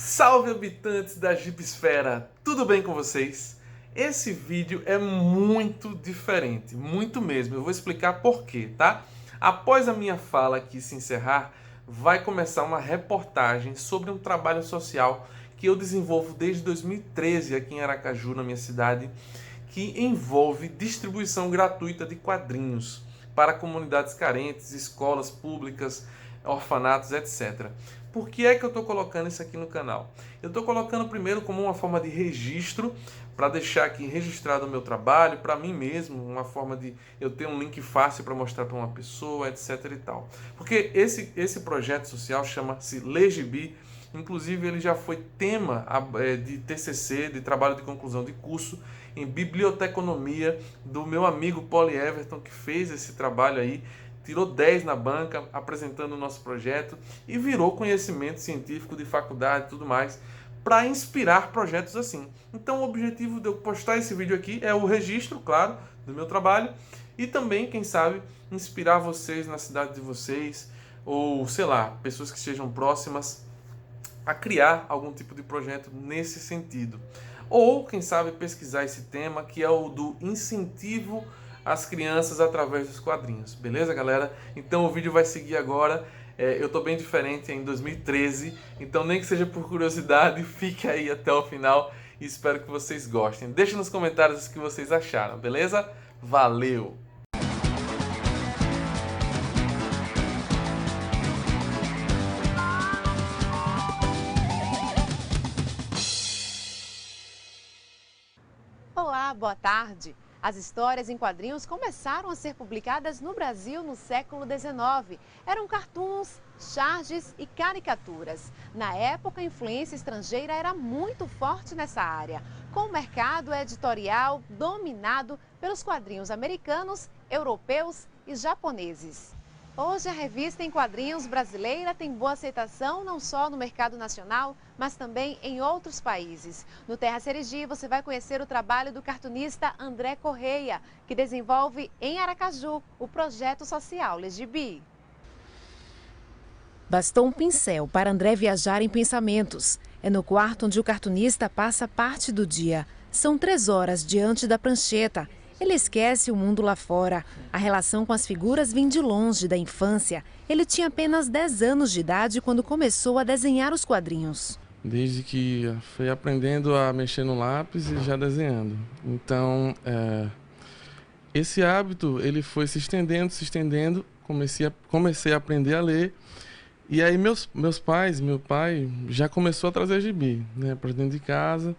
Salve, habitantes da Gibsfera! Tudo bem com vocês? Esse vídeo é muito diferente, muito mesmo. Eu vou explicar por quê, tá? Após a minha fala aqui se encerrar, vai começar uma reportagem sobre um trabalho social que eu desenvolvo desde 2013 aqui em Aracaju, na minha cidade, que envolve distribuição gratuita de quadrinhos para comunidades carentes, escolas públicas, orfanatos, etc. Por que é que eu estou colocando isso aqui no canal? Eu estou colocando primeiro como uma forma de registro, para deixar aqui registrado o meu trabalho, para mim mesmo, uma forma de eu ter um link fácil para mostrar para uma pessoa, etc e tal. Porque esse projeto social chama-se Legibi, inclusive ele já foi tema de TCC, de trabalho de conclusão de curso, em biblioteconomia, do meu amigo Paulo Everton, que fez esse trabalho aí, tirou 10 na banca, apresentando o nosso projeto e virou conhecimento científico de faculdade e tudo mais, para inspirar projetos assim. Então o objetivo de eu postar esse vídeo aqui é o registro, claro, do meu trabalho e também, quem sabe, inspirar vocês na cidade de vocês, ou sei lá, pessoas que estejam próximas a criar algum tipo de projeto nesse sentido. Ou, quem sabe, pesquisar esse tema, que é o do incentivo às crianças através dos quadrinhos. Beleza, galera? Então o vídeo vai seguir agora. Eu estou bem diferente em 2013, então nem que seja por curiosidade, fique aí até o final e espero que vocês gostem. Deixe nos comentários o que vocês acharam, beleza? Valeu! Olá, boa tarde. As histórias em quadrinhos começaram a ser publicadas no Brasil no século XIX. Eram cartoons, charges e caricaturas. Na época, a influência estrangeira era muito forte nessa área, com o mercado editorial dominado pelos quadrinhos americanos, europeus e japoneses. Hoje, a revista em quadrinhos brasileira tem boa aceitação não só no mercado nacional, mas também em outros países. No Terra Serigi, você vai conhecer o trabalho do cartunista André Correia, que desenvolve em Aracaju o projeto social Legibi. Bastou um pincel para André viajar em pensamentos. É no quarto onde o cartunista passa parte do dia. São 3 horas diante da prancheta. Ele esquece o mundo lá fora. A relação com as figuras vem de longe, da infância. Ele tinha apenas 10 anos de idade quando começou a desenhar os quadrinhos. Desde que fui aprendendo a mexer no lápis e já desenhando. Então, esse hábito ele foi se estendendo. Comecei a aprender a ler. E aí meu pai já começou a trazer gibi, né, para dentro de casa.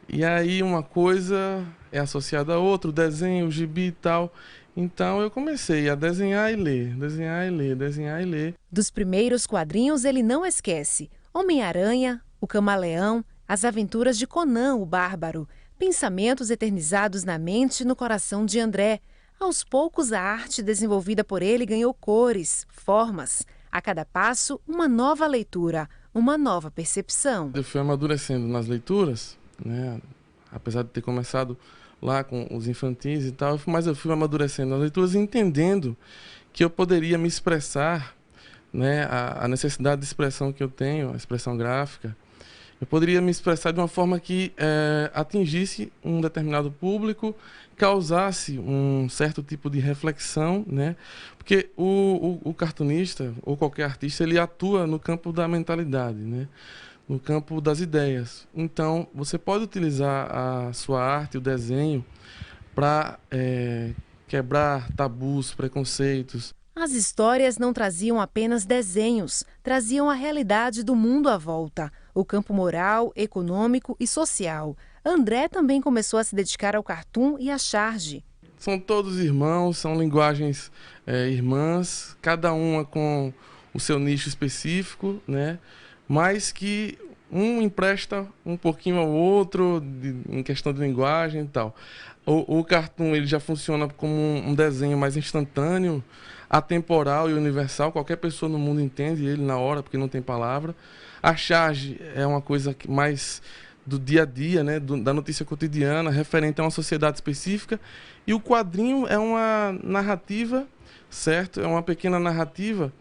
E aí uma coisa é associada a outra, o desenho, o gibi e tal. Então eu comecei a desenhar e ler, desenhar e ler, desenhar e ler. Dos primeiros quadrinhos ele não esquece: Homem-Aranha, o Camaleão, as aventuras de Conan, o Bárbaro. Pensamentos eternizados na mente e no coração de André. Aos poucos a arte desenvolvida por ele ganhou cores, formas. A cada passo, uma nova leitura, uma nova percepção. Eu fui amadurecendo nas leituras, né? Apesar de ter começado lá com os infantis e tal, mas eu fui amadurecendo nas leituras, entendendo que eu poderia me expressar, né? A necessidade de expressão que eu tenho, a expressão gráfica, eu poderia me expressar de uma forma que atingisse um determinado público, causasse um certo tipo de reflexão, né? Porque o cartunista ou qualquer artista, ele atua no campo da mentalidade, né? No campo das ideias. Então, você pode utilizar a sua arte, o desenho, para quebrar tabus, preconceitos. As histórias não traziam apenas desenhos, traziam a realidade do mundo à volta, o campo moral, econômico e social. André também começou a se dedicar ao cartoon e à charge. São todos irmãos, são linguagens irmãs, cada uma com o seu nicho específico, né? Mas que um empresta um pouquinho ao outro em questão de linguagem e tal. O cartoon ele já funciona como um desenho mais instantâneo, atemporal e universal. Qualquer pessoa no mundo entende ele na hora, porque não tem palavra. A charge é uma coisa mais do dia a dia, né, da notícia cotidiana, referente a uma sociedade específica. E o quadrinho é uma narrativa, certo? É uma pequena narrativa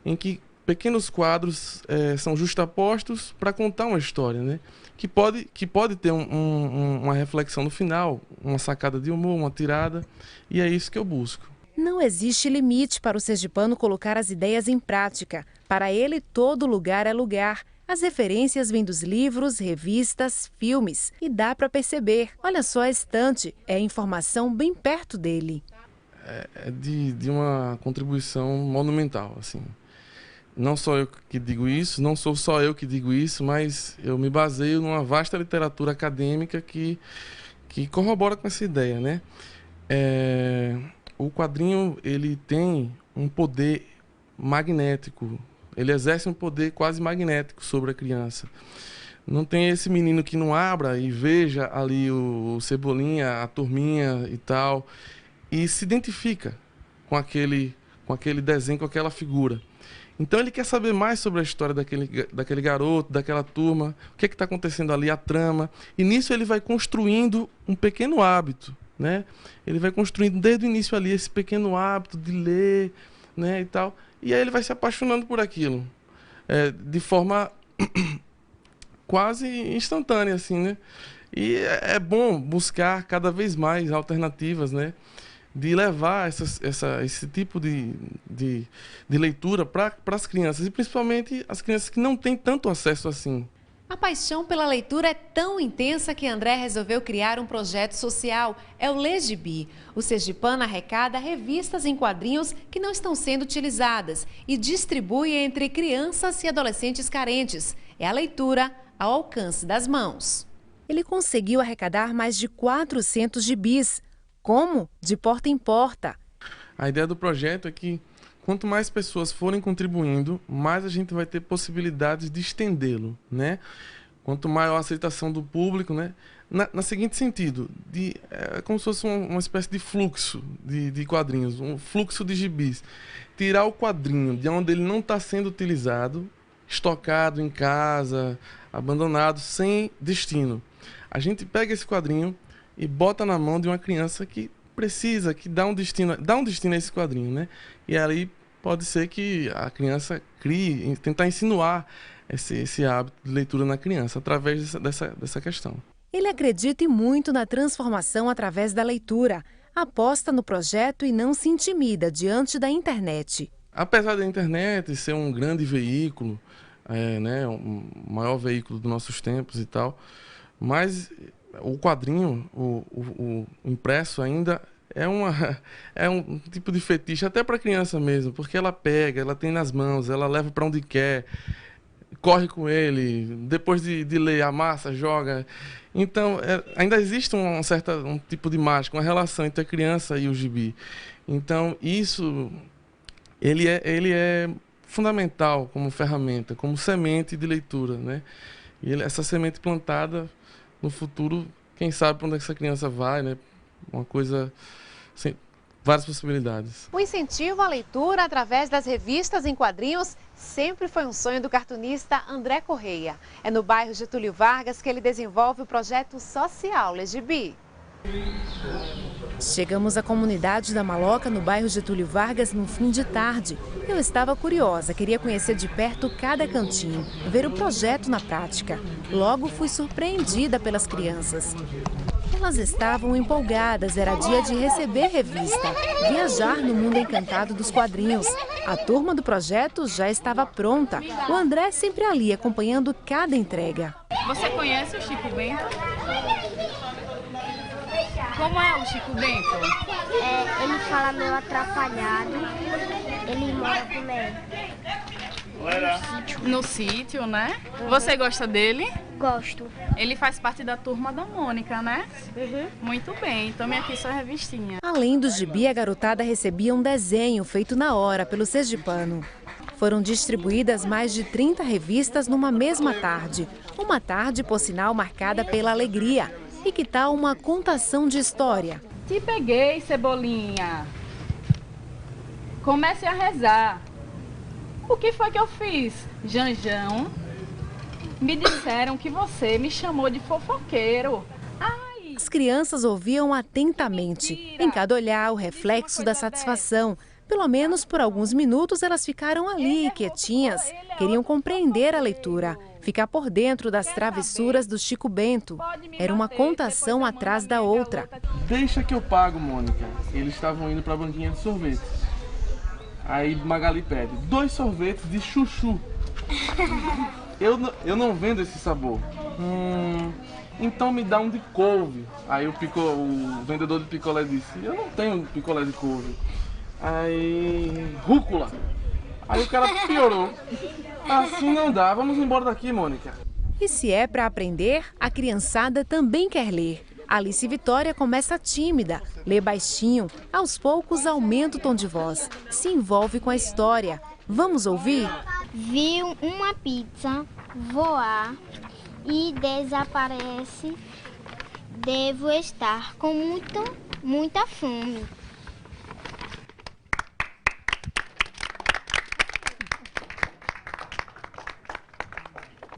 em que pequenos quadros são justapostos para contar uma história, né? Que pode ter uma reflexão no final, uma sacada de humor, uma tirada, e é isso que eu busco. Não existe limite para o sergipano colocar as ideias em prática. Para ele, todo lugar é lugar. As referências vêm dos livros, revistas, filmes. E dá para perceber. Olha só a estante, é informação bem perto dele. É de uma contribuição monumental, assim. Não sou eu que digo isso, não sou só eu que digo isso, mas eu me baseio numa vasta literatura acadêmica que corrobora com essa ideia, né? O quadrinho, ele tem um poder magnético, ele exerce um poder quase magnético sobre a criança. Não tem esse menino que não abra e veja ali o Cebolinha, a turminha e tal, e se identifica com aquele desenho, com aquela figura. Então ele quer saber mais sobre a história daquele garoto, daquela turma, o que está acontecendo ali, a trama. E nisso ele vai construindo um pequeno hábito, né? Ele vai construindo desde o início ali esse pequeno hábito de ler, né, e tal. E aí ele vai se apaixonando por aquilo, de forma quase instantânea, assim, né? E é bom buscar cada vez mais alternativas, né? De levar esse tipo de leitura para as crianças, e principalmente as crianças que não têm tanto acesso assim. A paixão pela leitura é tão intensa que André resolveu criar um projeto social, é o Legibi. O sergipano arrecada revistas em quadrinhos que não estão sendo utilizadas e distribui entre crianças e adolescentes carentes. É a leitura ao alcance das mãos. Ele conseguiu arrecadar mais de 400 gibis. Como? De porta em porta. A ideia do projeto é que quanto mais pessoas forem contribuindo, mais a gente vai ter possibilidades de estendê-lo, né? Quanto maior a aceitação do público, né? Na seguinte sentido, é como se fosse uma espécie de fluxo de quadrinhos, um fluxo de gibis. Tirar o quadrinho de onde ele não está sendo utilizado, estocado em casa, abandonado, sem destino. A gente pega esse quadrinho e bota na mão de uma criança que precisa, que dá um destino a esse quadrinho, né? E aí pode ser que a criança crie, tentar insinuar esse hábito de leitura na criança, através dessa questão. Ele acredita muito na transformação através da leitura, aposta no projeto e não se intimida diante da internet. Apesar da internet ser um grande veículo, né, um maior veículo dos nossos tempos e tal, mas o quadrinho, o impresso ainda é um tipo de fetiche, até para a criança mesmo, porque ela pega, ela tem nas mãos, ela leva para onde quer, corre com ele, depois de ler, amassa, joga. Então, ainda existe um tipo de mágica, uma relação entre a criança e o gibi. Então, isso, ele é fundamental como ferramenta, como semente de leitura, né? E essa semente plantada, no futuro, quem sabe para onde essa criança vai, né? Uma coisa, assim, várias possibilidades. O incentivo à leitura através das revistas em quadrinhos sempre foi um sonho do cartunista André Correia. É no bairro Getúlio Vargas que ele desenvolve o projeto social Legibi. Chegamos à comunidade da Maloca, no bairro Getúlio Vargas, no fim de tarde. Eu estava curiosa, queria conhecer de perto cada cantinho, ver o projeto na prática. Logo fui surpreendida pelas crianças. Elas estavam empolgadas, era dia de receber revista, viajar no mundo encantado dos quadrinhos. A turma do projeto já estava pronta, o André sempre ali acompanhando cada entrega. Você conhece o Chico Bento? Como é o Chico Bento? Ele fala meio atrapalhado, ele mora também no sítio, né? Você gosta dele? Gosto. Ele faz parte da turma da Mônica, né? Uhum. Muito bem, tome aqui sua revistinha. Além do gibi, a garotada recebia um desenho feito na hora pelo sergipano. Foram distribuídas mais de 30 revistas numa mesma tarde. Uma tarde, por sinal, marcada pela alegria. E que tal uma contação de história? Te peguei, Cebolinha. Comece a rezar. O que foi que eu fiz? Janjão, me disseram que você me chamou de fofoqueiro. Ai. As crianças ouviam atentamente. Em cada olhar, o reflexo da satisfação. Pelo menos por alguns minutos elas ficaram ali, quietinhas. Queriam compreender a leitura, ficar por dentro das travessuras do Chico Bento. Era uma contação atrás da outra. Deixa que eu pago, Mônica. Eles estavam indo para a banquinha de sorvete. Aí Magali pede 2 sorvetes de chuchu. Eu não vendo esse sabor. Então me dá um de couve. Aí o vendedor de picolé disse, eu não tenho picolé de couve. Aí, rúcula. Aí o cara piorou. Assim não dá, vamos embora daqui, Mônica. E se é para aprender, a criançada também quer ler. Alice Vitória começa tímida, lê baixinho, aos poucos aumenta o tom de voz, se envolve com a história. Vamos ouvir? Vi uma pizza voar e desaparece. Devo estar com muita fome.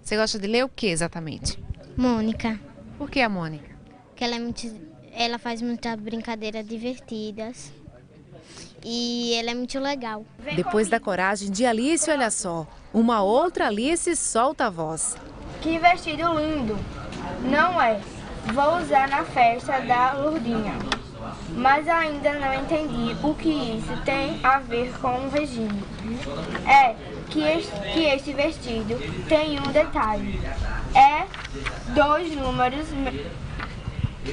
Você gosta de ler o que exatamente? Mônica, Por que a Mônica? que ela faz muitas brincadeiras divertidas e ela é muito legal. Depois da coragem de Alice, olha só, uma outra Alice solta a voz. Que vestido lindo! Não é? Vou usar na festa da Lourdinha. Mas ainda não entendi o que isso tem a ver com o regime. É que este vestido tem um detalhe. É 2 números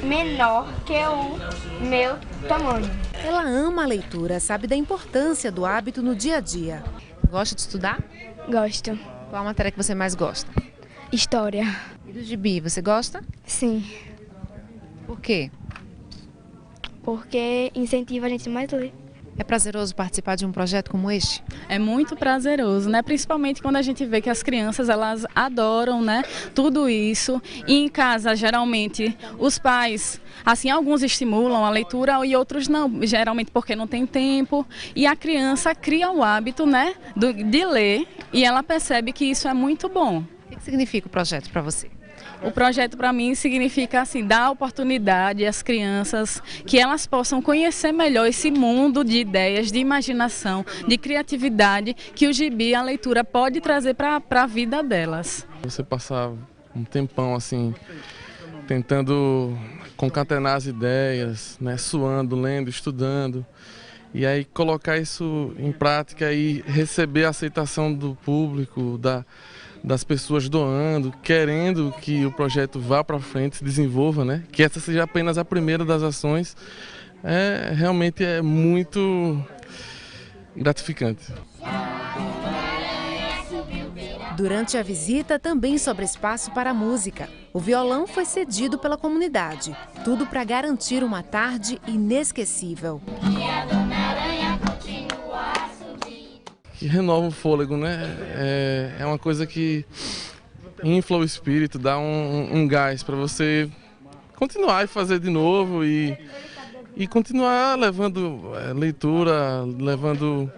menor que o meu tamanho. Ela ama a leitura, sabe da importância do hábito no dia a dia. Gosta de estudar? Gosto. Qual a matéria que você mais gosta? História. E do gibi, você gosta? Sim, Por quê? porque incentiva a gente mais a ler. É prazeroso participar de um projeto como este? É muito prazeroso, né? Principalmente quando a gente vê que as crianças, elas adoram, né, tudo isso. E em casa, geralmente, os pais, assim, alguns estimulam a leitura e outros não, geralmente porque não tem tempo. E a criança cria o hábito, né, de ler e ela percebe que isso é muito bom. O que significa o projeto para você? O projeto para mim significa assim, dar oportunidade às crianças que elas possam conhecer melhor esse mundo de ideias, de imaginação, de criatividade que o gibi, a leitura pode trazer para a vida delas. Você passar um tempão assim, tentando concatenar as ideias, né, suando, lendo, estudando, e aí colocar isso em prática e receber a aceitação do público, das pessoas doando, querendo que o projeto vá para frente, se desenvolva, né? Que essa seja apenas a primeira das ações, realmente é muito gratificante. Durante a visita também sobra espaço para a música. O violão foi cedido pela comunidade, tudo para garantir uma tarde inesquecível. Que renova o fôlego, né? É uma coisa que infla o espírito, dá um gás para você continuar e fazer de novo e continuar levando leitura, levando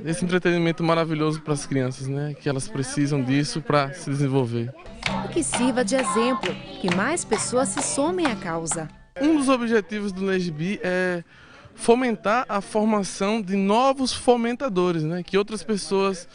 esse entretenimento maravilhoso para as crianças, né? Que elas precisam disso para se desenvolver. E que sirva de exemplo, que mais pessoas se somem à causa. Um dos objetivos do LegB é fomentar a formação de novos fomentadores, né? Que outras pessoas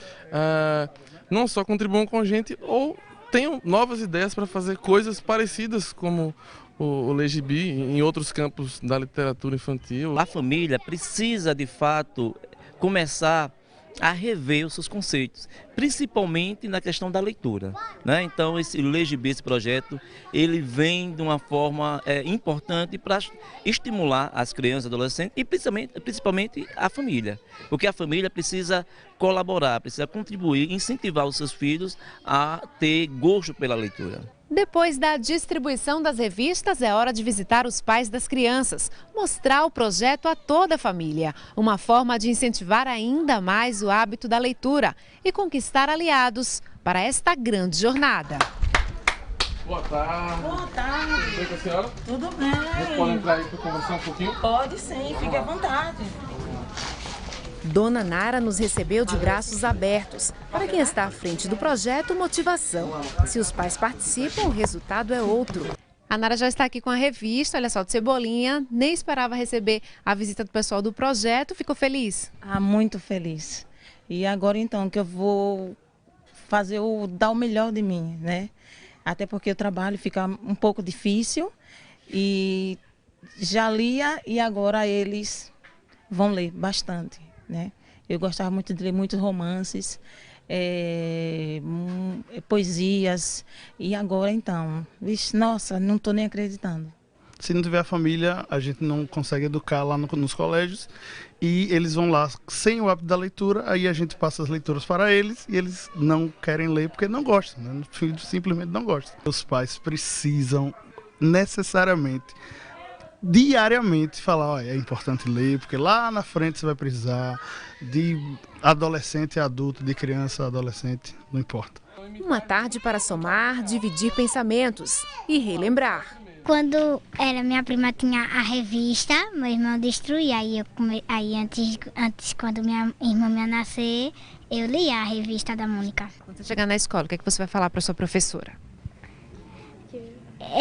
não só contribuam com a gente ou tenham novas ideias para fazer coisas parecidas como o LegB em outros campos da literatura infantil. A família precisa, de fato, começar a rever os seus conceitos, principalmente na questão da leitura, né? Então, esse LegB, esse projeto, ele vem de uma forma importante para estimular as crianças, adolescentes e principalmente a família, porque a família precisa colaborar, precisa contribuir, incentivar os seus filhos a ter gosto pela leitura. Depois da distribuição das revistas, é hora de visitar os pais das crianças, mostrar o projeto a toda a família. Uma forma de incentivar ainda mais o hábito da leitura e conquistar aliados para esta grande jornada. Boa tarde. Boa tarde. Tudo bem com a senhora? Tudo bem. A gente pode entrar aí para conversar um pouquinho? Pode sim, fique à vontade. Dona Nara nos recebeu de braços abertos. Para quem está à frente do projeto, motivação. Se os pais participam, o resultado é outro. A Nara já está aqui com a revista, olha só, do Cebolinha. Nem esperava receber a visita do pessoal do projeto. Ficou feliz? Muito feliz. E agora então que eu vou dar o melhor de mim, né? Até porque o trabalho fica um pouco difícil e já lia e agora eles vão ler bastante, né? Eu gostava muito de ler muitos romances, poesias e agora então, vixe, nossa, não estou nem acreditando. Se não tiver a família, a gente não consegue educar lá nos colégios e eles vão lá sem o hábito da leitura, aí a gente passa as leituras para eles e eles não querem ler porque não gostam, né? O filho simplesmente não gosta. Os pais precisam necessariamente, diariamente, falar, olha, é importante ler, porque lá na frente você vai precisar de adolescente, adulto, de criança, adolescente, não importa. Uma tarde para somar, dividir pensamentos e relembrar. Quando minha prima tinha a revista, meu irmão destruía. Aí antes, quando minha irmã me nascer, eu lia a revista da Mônica. Quando você chegar na escola, o que é que você vai falar para sua professora?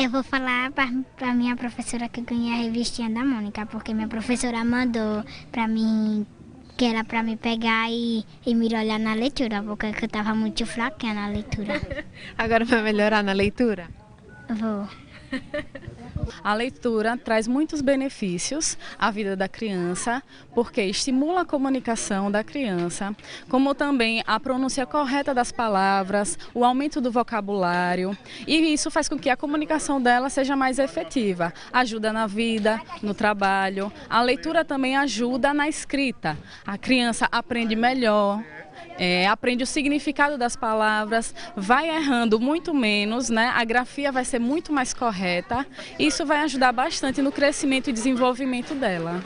Eu vou falar para minha professora que eu ganhei a revistinha da Mônica, porque minha professora mandou para mim, que era para me pegar e me olhar na leitura, porque eu estava muito fraquinha na leitura. Agora vai melhorar na leitura? Vou. A leitura traz muitos benefícios à vida da criança, porque estimula a comunicação da criança, como também a pronúncia correta das palavras, o aumento do vocabulário, e isso faz com que a comunicação dela seja mais efetiva. Ajuda na vida, no trabalho. A leitura também ajuda na escrita. A criança aprende melhor. Aprende o significado das palavras, vai errando muito menos, né? A grafia vai ser muito mais correta. Isso vai ajudar bastante no crescimento e desenvolvimento dela.